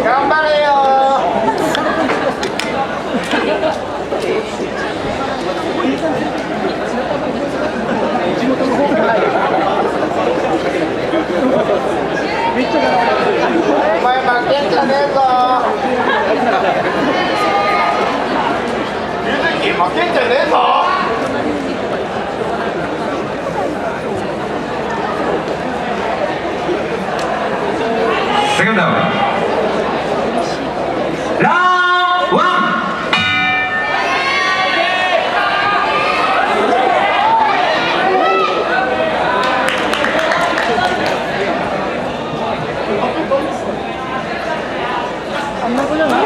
頑張れよお前負けんじゃねえぞゆずき負けんじゃねえぞセカンドダウンランワンあんな子じゃない。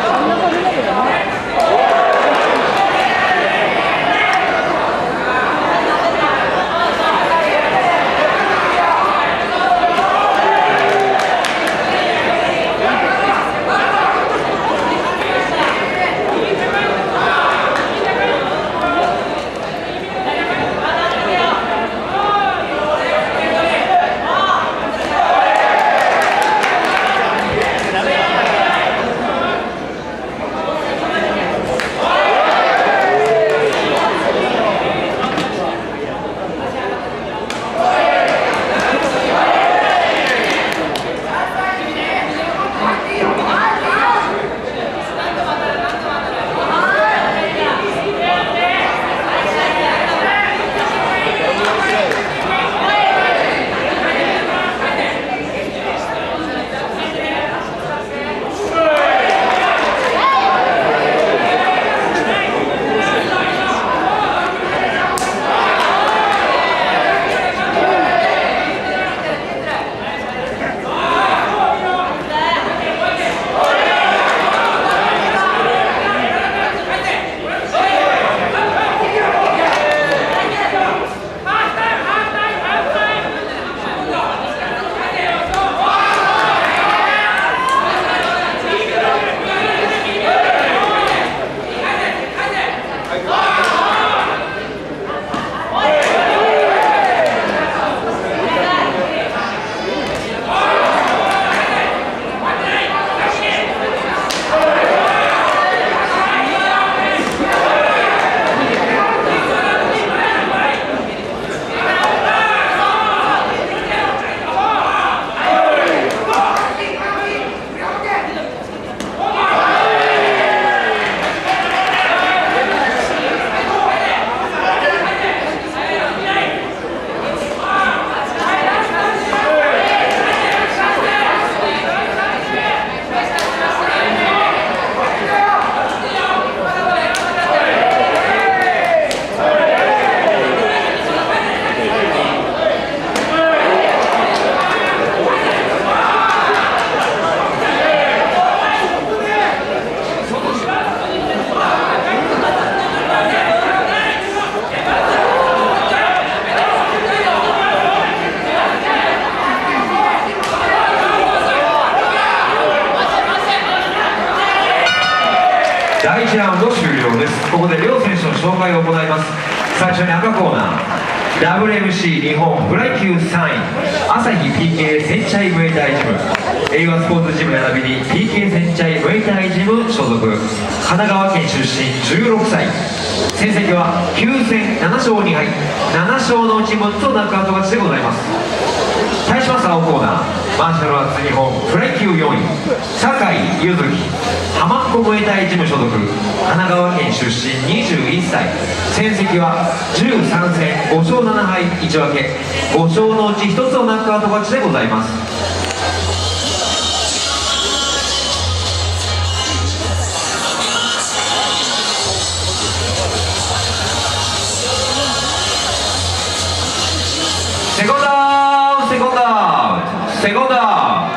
あんな子じゃないけどね。第1ラウンド終了です。ここで両選手の紹介を行います。最初に赤コーナー WMC 日本フライ級3位朝日 PK 戦チャイムエタイジム英和スポーツジム並びに PK 戦チャイムエタイジム所属神奈川県出身16歳戦績は9戦7勝2敗7勝のうち6つをナックアウト勝ちでございます。対します青コーナーマーシャルアーツ日本フライ級4位酒井柚月浜っ子ムエタイジム所属神奈川県出身21歳戦績は13戦5勝7敗1分け5勝のうち1つをナックアウト勝ちでございます。セコンドダウンセコンドダウンセコンドラ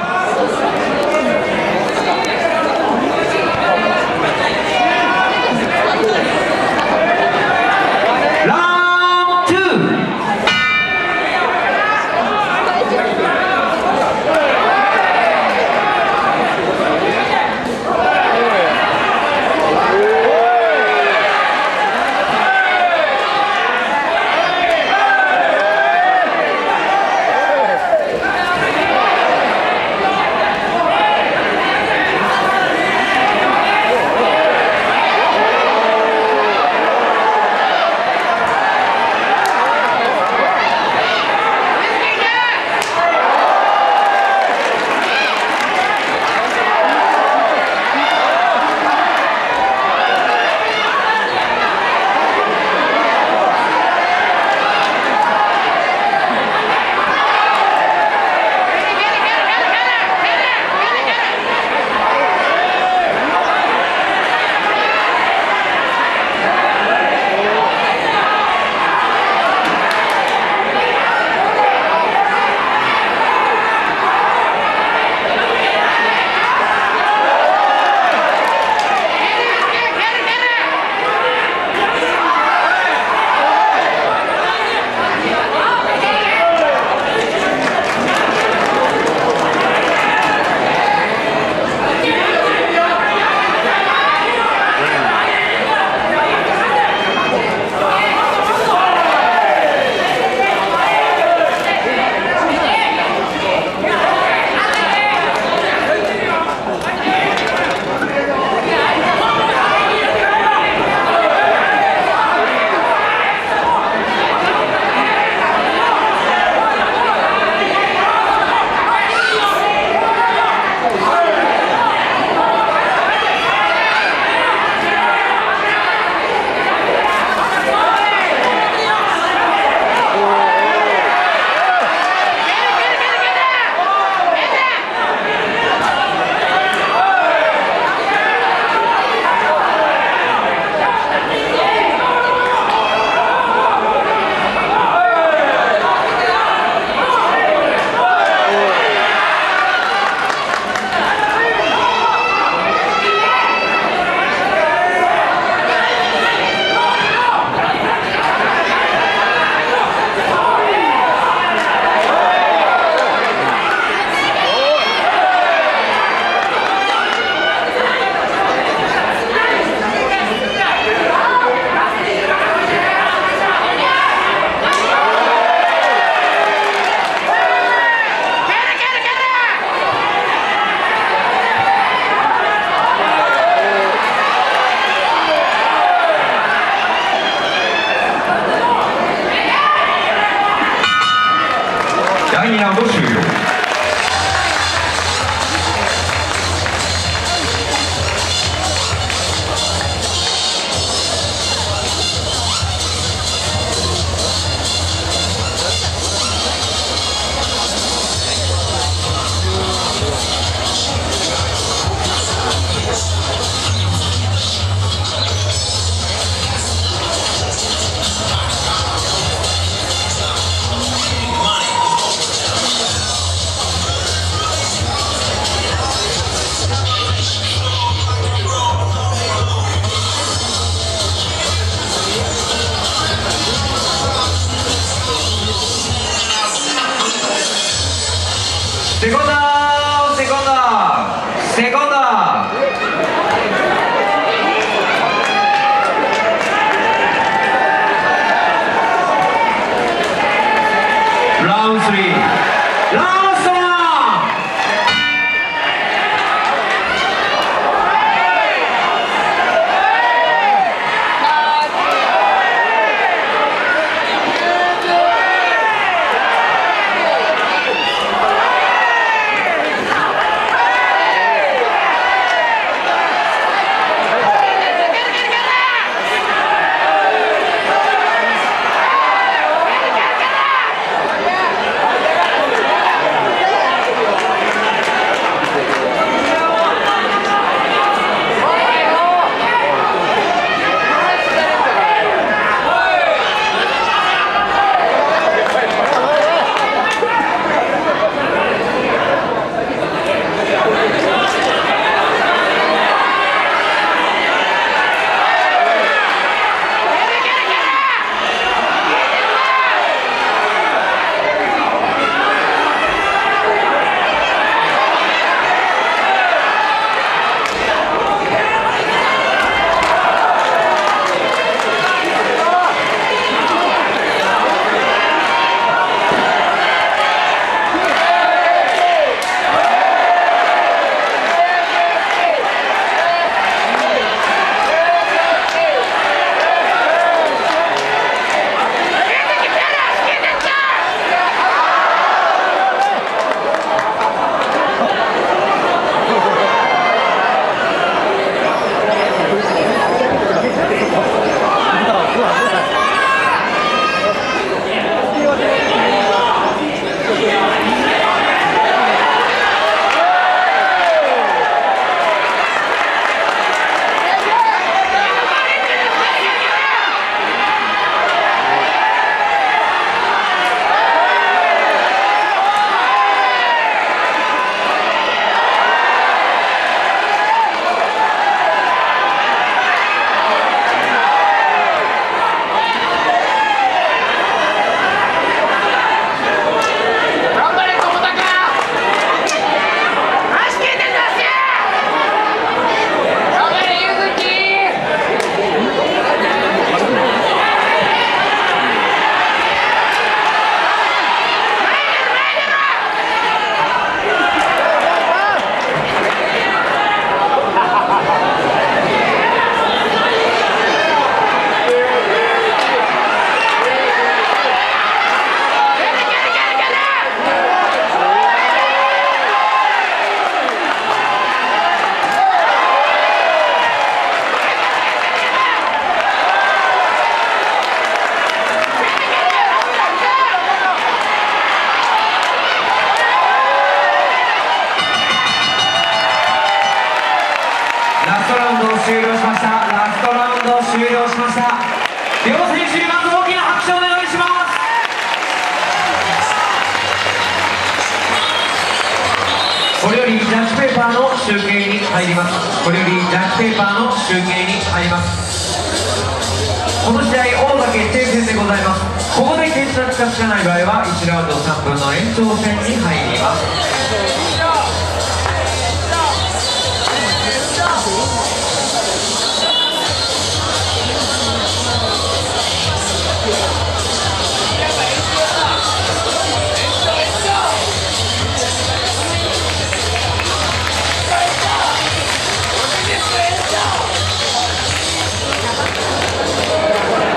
終了しました。ラストラウンド終了しました。両選手にまず大きな拍手をお願いします。これよりジャッジペーパーの集計に入ります。これよりジャッジペーパーの集計に入ります。この試合王座決定戦でございます。ここで決着がつかない場合は1ラウンド3分の延長戦に入ります。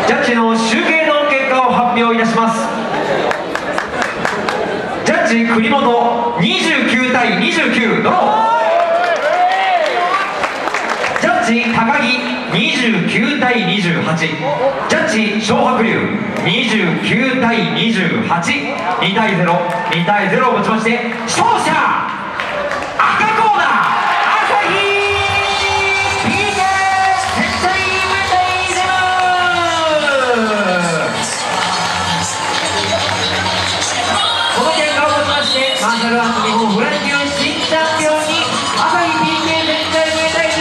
ジャッジの集計の結果を発表いたします。ジャッジ国本29対29ドロー。ジャッジ高木29対28。ジャッジ小白龍29対28。2対0、2対0をもちまして勝者